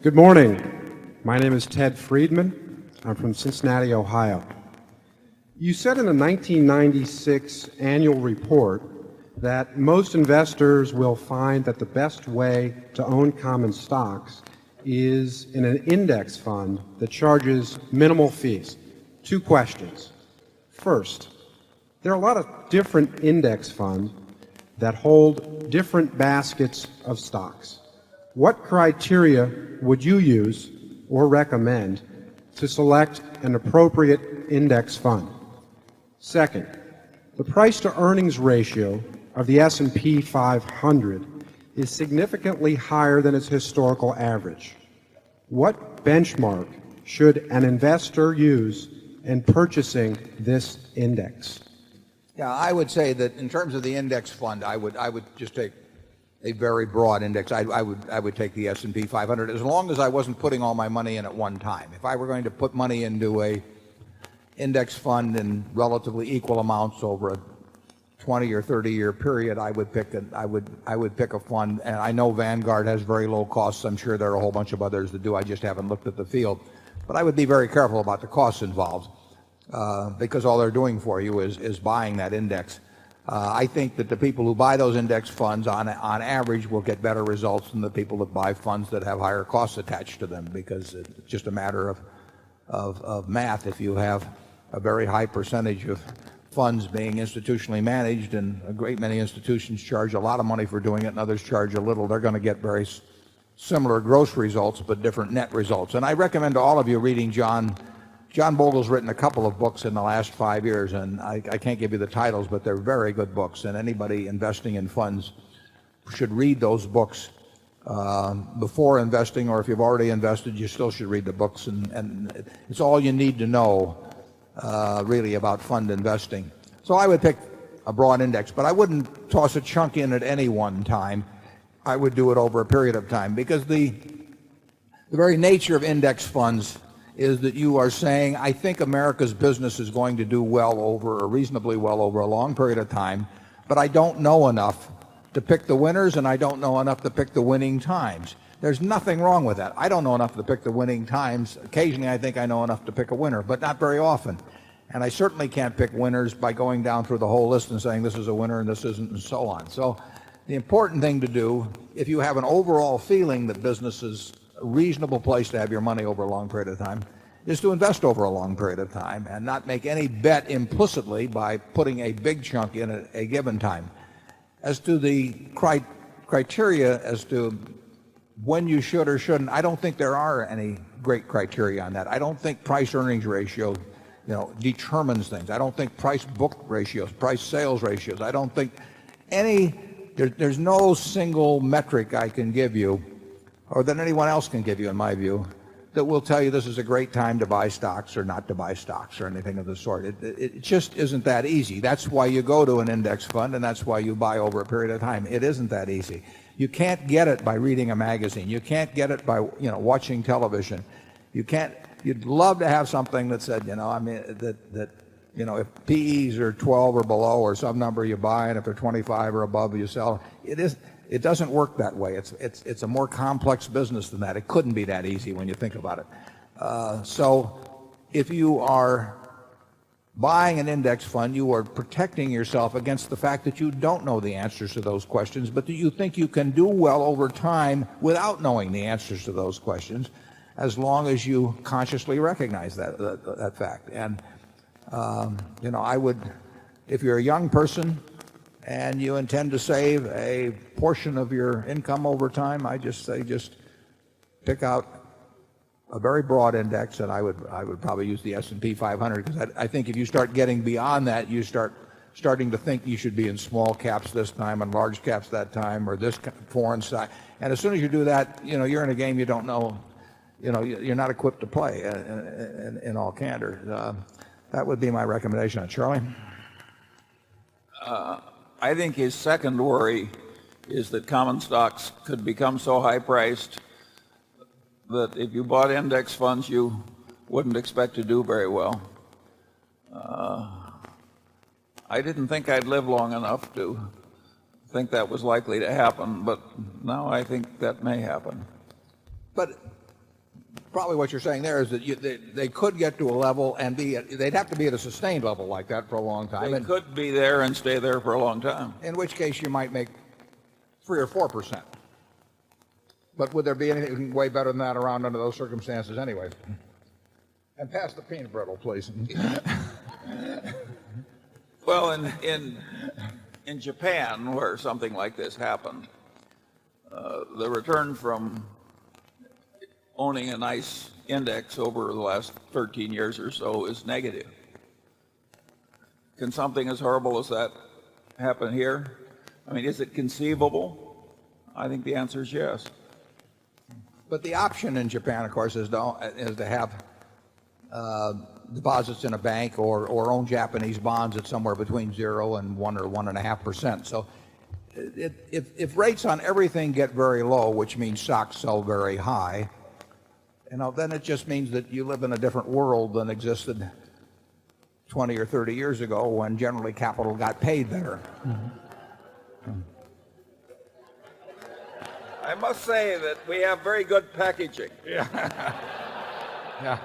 Good morning. My name is Ted Friedman. I'm from Cincinnati, Ohio. You said in a 1996 annual report that most investors will find that the best way to own common stocks is in an index fund that charges minimal fees. Two questions. First, there are a lot of different index funds that hold different baskets of stocks. What criteria would you use or recommend to select an appropriate index fund? Second, the price to earnings ratio of the S&P 500 is significantly higher than its historical average. What benchmark should an investor use in purchasing this index? Yeah, I would say that in terms of the index fund, I would just take a very broad index. I would take the S&P 500 as long as I wasn't putting all my money in at one time. If I were going to put money into a index fund in relatively equal amounts over a 20 or 30-year period, I would pick a fund, and I know Vanguard has very low costs. I'm sure there are a whole bunch of others that do. I just haven't looked at the field. But I would be very careful about the costs involved because all they're doing for you is buying that index. I think that the people who buy those index funds on average will get better results than the people that buy funds that have higher costs attached to them, because it's just a matter of math. If you have a very high percentage of funds being institutionally managed, and a great many institutions charge a lot of money for doing it and others charge a little, they're going to get very similar gross results but different net results. And I recommend to all of you reading John Bogle's written a couple of books in the last 5 years, and I can't give you the titles, but they're very good books, and anybody investing in funds should read those books before investing, or if you've already invested, you still should read the books, and it's all you need to know really about fund investing. So I would pick a broad index, but I wouldn't toss a chunk in at any one time. I would do it over a period of time, because the very nature of index funds is that you are saying, I think America's business is going to do well over, or reasonably well over, a long period of time, but I don't know enough to pick the winners, and I don't know enough to pick the winning times. There's nothing wrong with that. I don't know enough to pick the winning times. Occasionally I think I know enough to pick a winner, but not very often. And I certainly can't pick winners by going down through the whole list and saying this is a winner and this isn't, and so on. So the important thing to do, if you have an overall feeling that business is a reasonable place to have your money over a long period of time, is to invest over a long period of time and not make any bet implicitly by putting a big chunk in at a given time. As to the criteria as to when you should or shouldn't, I don't think there are any great criteria on that. I don't think price earnings ratio determines things. I don't think price book ratios, price sales ratios, I don't think there's no single metric I can give you, or that anyone else can give you in my view, that will tell you this is a great time to buy stocks or not to buy stocks or anything of the sort. It just isn't that easy. That's why you go to an index fund, and that's why you buy over a period of time. It isn't that easy. You can't get it by reading a magazine. You can't get it by watching television. You'd love to have something that said, if PEs are 12 or below or some number you buy, and if they're 25 or above you sell. It doesn't work that way. It's a more complex business than that. It couldn't be that easy when you think about it. So if you are buying an index fund, you are protecting yourself against the fact that you don't know the answers to those questions, but that you think you can do well over time without knowing the answers to those questions, as long as you consciously recognize that fact. And I would, if you're a young person and you intend to save a portion of your income over time, I just say pick out a very broad index, and I would probably use the S&P 500, because I think if you start getting beyond that, you starting to think you should be in small caps this time and large caps that time, or this foreign side. And as soon as you do that, you're in a game you don't know. You're not equipped to play in all candor. That would be my recommendation. Charlie? I think his second worry is that common stocks could become so high priced that if you bought index funds, you wouldn't expect to do very well. I didn't think I'd live long enough to think that was likely to happen, but now I think that may happen. But probably what you're saying there is that they could get to a level and they'd have to be at a sustained level like that for a long time. They could be there and stay there for a long time. In which case you might make 3 or 4%. But would there be anything way better than that around under those circumstances anyway? And pass the peanut brittle, please. Well, in Japan, where something like this happened, the return from owning a nice index over the last 13 years or so is negative. Can something as horrible as that happen here? I mean, is it conceivable? I think the answer is yes. But the option in Japan, of course, is to have deposits in a bank or own Japanese bonds at somewhere between 0 and 1 or 1.5%. So if rates on everything get very low, which means stocks sell very high, then it just means that you live in a different world than existed 20 or 30 years ago when generally capital got paid better. I must say that we have very good packaging. Yeah.